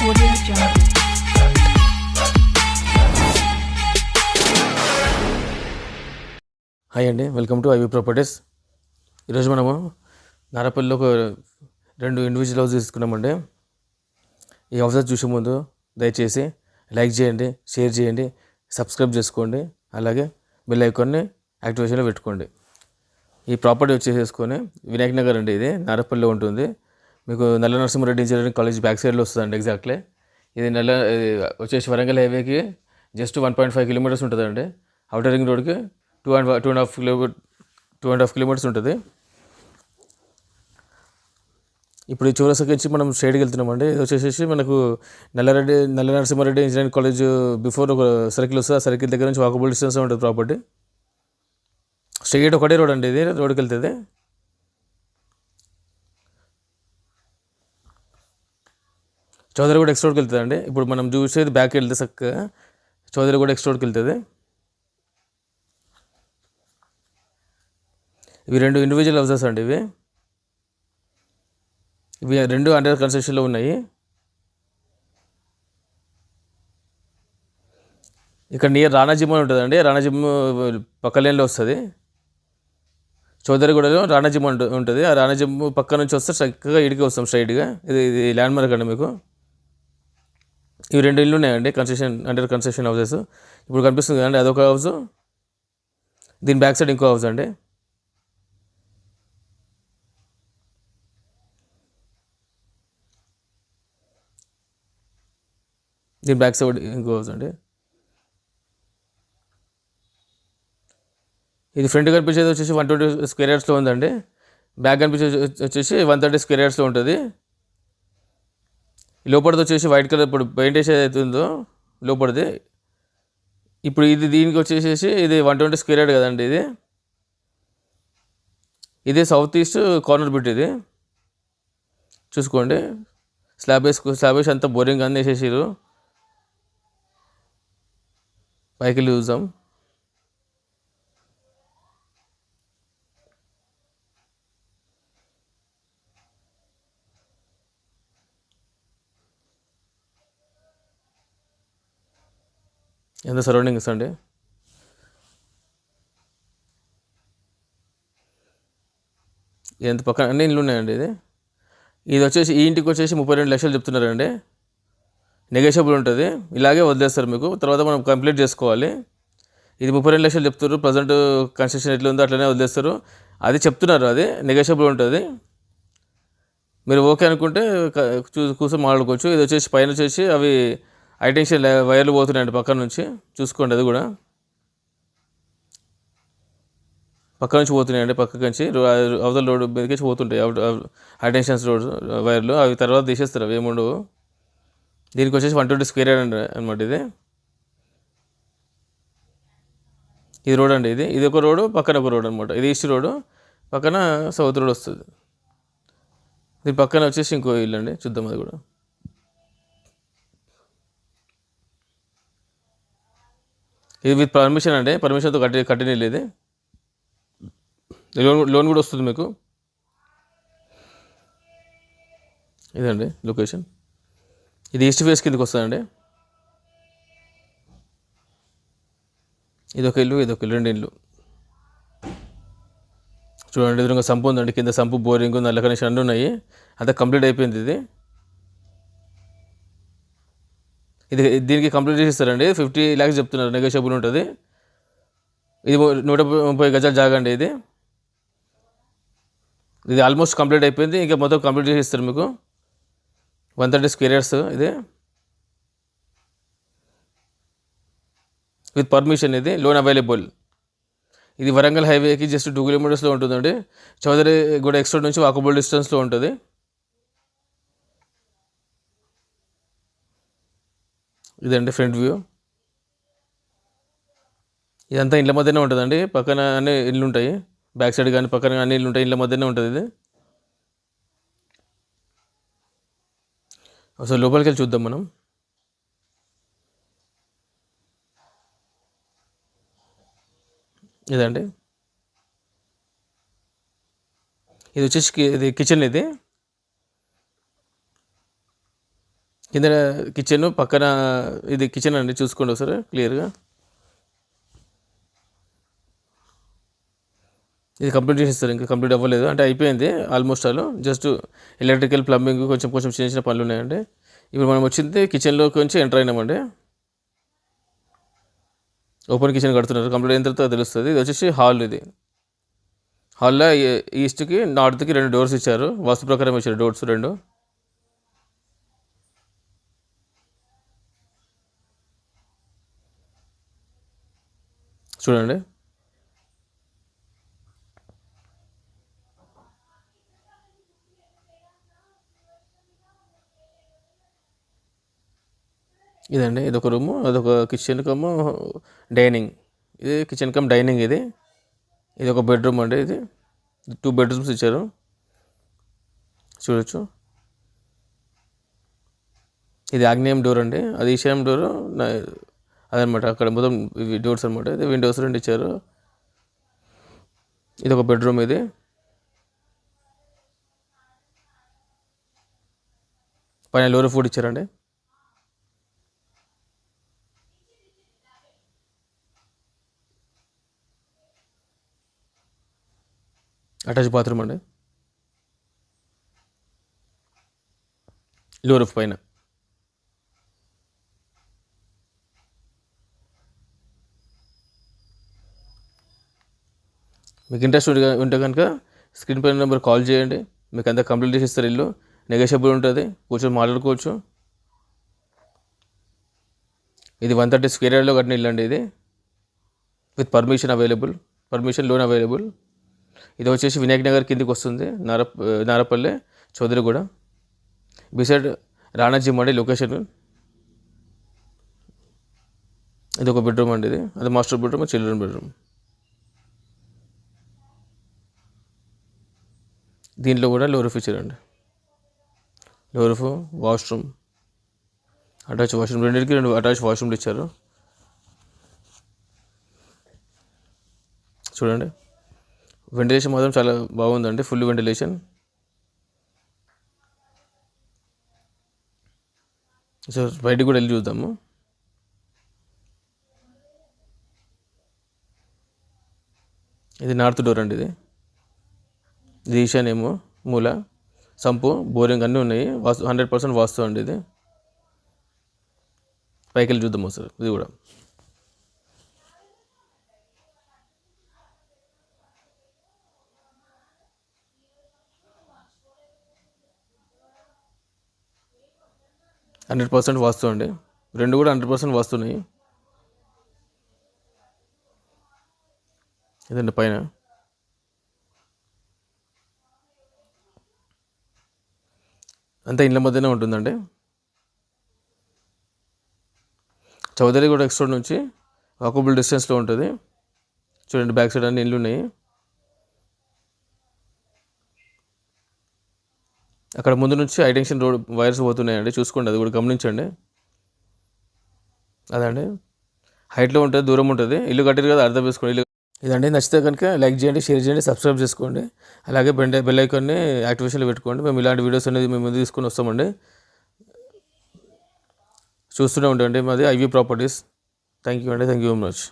Audio Jungle. Hi అండి, welcome to IV properties. ఈరోజు మనము నారపల్లిలో ఒక 2 ఇండివిజువల్ హౌస్ తీసుకున్నామండి. ఈ హౌసెస్ చూసే ముందు దయచేసి లైక్ చేయండి, షేర్ చేయండి, సబ్స్క్రైబ్ చేసుకోండి, అలాగే బెల్ ఐకాన్ని యాక్టివేషన్లో పెట్టుకోండి. ఈ ప్రాపర్టీ వచ్చేసేసుకొని వినాయక్ నగర్ అండి, ఇది నారపల్లిలో ఉంటుంది. మీకు నల్ల నరసింహారెడ్డి ఇంజనీరింగ్ కాలేజ్ బ్యాక్ సైడ్లో వస్తుందండి ఎగ్జాక్ట్లీ. ఇది వచ్చేసి వరంగల్ హైవేకి జస్ట్ 1.5 కిలోమీటర్స్ ఉంటుందండి. అవుటర్ రింగ్ రోడ్కి 2.5 కిలోమీటర్స్ ఉంటుంది. ఇప్పుడు ఈ చౌరస్తాకి నుంచి మనం స్ట్రైట్కి వెళ్తున్నామండి. ఇది వచ్చేసి మనకు నల్ల నరసింహారెడ్డి ఇంజనీరింగ్ కాలేజ్ బిఫోర్ ఒక సర్కిల్ వస్తుంది. ఆ సర్కిల్ దగ్గర నుంచి వాకబుల్ డిస్టెన్స్ ఉంటుంది ప్రాపర్టీ. స్ట్రైట్ ఒకటే రోడ్ అండి, ఇది రోడ్కి వెళ్తుంది. చౌదరిగూడ ఎక్స్ రోడ్కి వెళ్తుంది అండి. ఇప్పుడు మనం చూసేది బ్యాక్ వెళ్తే చక్కగా చౌదరిగూడ ఎక్స్ రోడ్కి వెళ్తుంది. ఇవి 2 ఇండివిజువల్ హౌసెస్ అండి. ఇవి 2 అండర్ కన్స్ట్రక్షన్లో ఉన్నాయి. ఇక్కడ నియర్ రాణా జిమ్ అని ఉంటుందండి. రాణా జిమ్ పక్క లేన్లో వస్తుంది. చౌదరిగూడలో రాణా జిమ్ ఉంటుంది. ఆ రాణా జిమ్ పక్క నుంచి వస్తే చక్కగా ఇడికి వస్తాం స్ట్రైట్గా. ఇది ల్యాండ్ మార్క్ అండి మీకు. ఇవి 2 ఇల్లు ఉన్నాయండి, అండర్ కన్స్ట్రక్షన్ హౌసెస్. ఇప్పుడు కనిపిస్తుంది కదండి, అదొక హౌస్. దీని బ్యాక్ సైడ్ ఇంకో హౌస్ అండి. దీని బ్యాక్ సైడ్ ఇంకో హౌస్ అండి. ఇది ఫ్రంట్ కనిపించేది వచ్చేసి 120 స్క్వేర్ యార్డ్స్లో ఉందండి. బ్యాక్ కనిపించేది వచ్చేసి 130 స్క్వేర్ యార్డ్స్లో ఉంటుంది. లోపలిది వచ్చేసి వైట్ కలర్ ఇప్పుడు పెయింట్ వేసేది అవుతుందో లోపలిది. ఇప్పుడు ఇది దీనికి వచ్చేసేసి ఇది 120 స్క్వేర్ యార్డ్ కదండి. ఇది సౌత్ ఈస్ట్ కార్నర్ బిట్. ఇది చూసుకోండి. స్లాబ్ వేసి అంతా బోరింగ్ అన్నీ వేసేసారు. పైకి చూద్దాం. ఎంత సరౌండింగ్స్ అండి. ఎంత పక్కన అన్ని ఇల్లు ఉన్నాయండి. ఇది వచ్చేసి ఈ ఇంటికి వచ్చేసి 32 లక్షలు చెప్తున్నారండి. నెగోషియబుల్ ఉంటుంది. ఇలాగే వదిలేస్తారు మీకు, తర్వాత మనం కంప్లీట్ చేసుకోవాలి. ఇది 32 లక్షలు చెప్తారు. ప్రజెంట్ కన్స్ట్రక్షన్ ఎట్లా ఉందో అట్లనే వదిలేస్తారు. అది చెప్తున్నారు, అది నెగోషియబుల్ ఉంటుంది. మీరు ఓకే అనుకుంటే కూర్చొని మాట్లాడుకోవచ్చు. ఇది వచ్చేసి పైన వచ్చేసి అవి హైటెన్షన్ వైర్లు పోతున్నాయండి పక్కన నుంచి. చూసుకోండి, అది కూడా పక్క నుంచి పోతున్నాయండి. పక్క నుంచి అవతల రోడ్డు మీదకి పోతుంటాయి హైటెన్షన్స్ రోడ్ వైర్లు. అవి తర్వాత తీసేస్తారు, అవి ఏముండవు. దీనికి వచ్చేసి 120 స్క్వేర్ యార్డ్ అనమాట. ఇది రోడ్ అండి. ఇది ఒక రోడ్డు, పక్కన ఒక రోడ్ అనమాట. ఇది ఈస్ట్ రోడ్డు, పక్కన సౌత్ రోడ్ వస్తుంది. దీని పక్కన వచ్చేసి ఇంకో ఇల్లు అండి, చూద్దాం అది కూడా. ఇది విత్ పర్మిషన్ అండి, పర్మిషన్తో కట్టిన ఇల్లు. ఇది లోన్ కూడా వస్తుంది మీకు. ఇదండి లొకేషన్. ఇది ఈస్ట్ ఫేస్ కిందకి వస్తుందండి. ఇదొక ఇల్లు, 2 ఇల్లు. చూడండి, ఎదురుగా సంపు ఉందండి. కింద సంపు, బోరింగ్, నల్ల కనెక్షన్ అన్నీ ఉన్నాయి. అంతా కంప్లీట్ అయిపోయింది. దీనికి కంప్లీట్ చేసిస్తారండి. 50 lakhs చెప్తున్నారు, నెగోషియబుల్ ఉంటుంది. ఇది 130 గజాల జాగా అండి. ఇది ఆల్మోస్ట్ కంప్లీట్ అయిపోయింది. ఇంకా మొత్తం కంప్లీట్ చేసి ఇస్తారు మీకు. 130 స్క్వేర్ యార్డ్స్. ఇది విత్ పర్మిషన్. ఇది లోన్ అవైలబుల్. ఇది వరంగల్ హైవేకి జస్ట్ 2 కిలోమీటర్స్లో ఉంటుందండి. చౌదరిగూడ ఎక్స్ రోడ్ నుంచి వాకబుల్ డిస్టెన్స్లో ఉంటుంది. ఇదండి ఫ్రంట్ వ్యూ. ఇదంతా ఇండ్ల మధ్యనే ఉంటుందండి. పక్కన అన్ని ఇల్లు ఉంటాయి, బ్యాక్ సైడ్ కానీ పక్కన అన్ని ఇల్లు ఉంటాయి. ఇండ్ల మధ్యనే ఉంటుంది ఇది. అసలు లోపలికి వెళ్ళి చూద్దాం మనం. ఇదండి, ఇది వచ్చేసి ఇది కిచెన్. కింద కిచెన్ పక్కన ఇది కిచెన్ అండి, చూసుకోండి ఒకసారి క్లియర్గా. ఇది కంప్లీట్ చేసేస్తారు, ఇంకా కంప్లీట్ అవ్వలేదు అంటే అయిపోయింది almost all. Just electrical plumbing కొంచెం కొంచెం చిన్న చిన్న పనులు ఉన్నాయండి. ఇప్పుడు మనం వచ్చింది కిచెన్లోకి నుంచి ఎంటర్ అయినామండి. ఓపెన్ కిచెన్ కడుతున్నారు, కంప్లీట్ అయిన తర్వాత తెలుస్తుంది. ఇది వచ్చేసి హాల్. ఇది హాల్లో ఈస్ట్కి నార్త్కి 2 డోర్స్ ఇచ్చారు, వాస్తు ప్రకారం ఇచ్చారు డోర్స్ 2. చూడండి, ఇదండి. ఇదొక రూము, అదొక కిచెన్ కమ్ డైనింగ్. ఇది కిచెన్ కమ్ డైనింగ్. ఇది ఒక బెడ్రూమ్ అండి. ఇది 2 బెడ్రూమ్స్ ఇచ్చారు, చూడొచ్చు. ఇది ఆగ్నేయం డోర్ అండి, అది ఈశాన్యం డోర్ అదనమాట. అక్కడ మొత్తం ఇవి డోర్స్ అనమాట. ఇది విండోస్ 2 ఇచ్చారు. ఇది ఒక బెడ్రూమ్. ఇది పైన లోర్ ఫుడ్ ఇచ్చారండి. అటాచ్ బాత్రూమ్ అండి, లో రూఫ్ పైన. మీకు ఇంట్రెస్ట్ ఉంటే కనుక స్క్రీన్ పైన నెంబర్ కాల్ చేయండి, మీకు అంతా కంప్లీట్ చేసి ఇస్తారు. ఇల్లు నెగోషియబుల్ ఉంటుంది, కూర్చొని మాట్లాడుకోవచ్చు. ఇది 130 స్క్వేర్ యార్డ్లో కట్టిన ఇల్లు అండి. ఇది విత్ పర్మిషన్ లోన్ అవైలబుల్. ఇది వచ్చేసి వినాయక్ నగర్ కిందికి వస్తుంది, నారపల్లె చౌదరిగూడ, బిసైడ్ రాణా జిమ్ అండి లొకేషన్. ఇది ఒక బెడ్రూమ్ అండి. ఇది అది మాస్టర్ బెడ్రూమ్, చిల్డ్రన్ బెడ్రూమ్. దీంట్లో కూడా లో రూఫ్ ఇచ్చారండి. Low roof, washroom, attach washroom, 2 attach వాష్రూమ్లు ఇచ్చారు. చూడండి, వెంటిలేషన్ మాత్రం చాలా బాగుందండి, ఫుల్ వెంటిలేషన్. సో బయటికి కూడా వెళ్ళి చూద్దాము. ఇది నార్త్ డోర్ అండి. ఇది ఈశాన్యము, మూల, సంపు, బోరింగ్ అన్నీ ఉన్నాయి. 100% వాస్తు అండి. ఇది పైకి వెళ్ళి చూద్దాము సార్. ఇది కూడా హండ్రెడ్ పర్సెంట్ వాస్తు అండి, 2 కూడా 100% వాస్తున్నాయి. ఇదండి పైన. అంతా ఇండ్ల మధ్యనే ఉంటుందండి. చౌదరిగూడ ఎక్స్ రోడ్ నుంచి వాకబుల్ డిస్టెన్స్లో ఉంటుంది. చూడండి, బ్యాక్ సైడ్ అన్ని ఇల్లు ఉన్నాయి. అక్కడ ముందు నుంచి హైటెన్షన్ రోడ్ వైర్స్ పోతున్నాయండి, చూసుకోండి, అది కూడా గమనించండి. అదండి, హైట్లో ఉంటుంది, దూరం ఉంటుంది. ఇల్లు కట్టారు కదా, అర్థం చేసుకోండి. ఇదండి, నచ్చితే కనుక లైక్ చేయండి, షేర్ చేయండి, సబ్స్క్రైబ్ చేసుకోండి. అలాగే బెల్ ఐకాన్ని యాక్టివేషన్లో పెట్టుకోండి. మేము ఇలాంటి వీడియోస్ అనేది మేము ముందు తీసుకొని వస్తామండి. చూస్తూనే ఉండండి. మాది ఐవీ ప్రాపర్టీస్. థ్యాంక్ యూ అండి, థ్యాంక్ యూ వెరీ మచ్.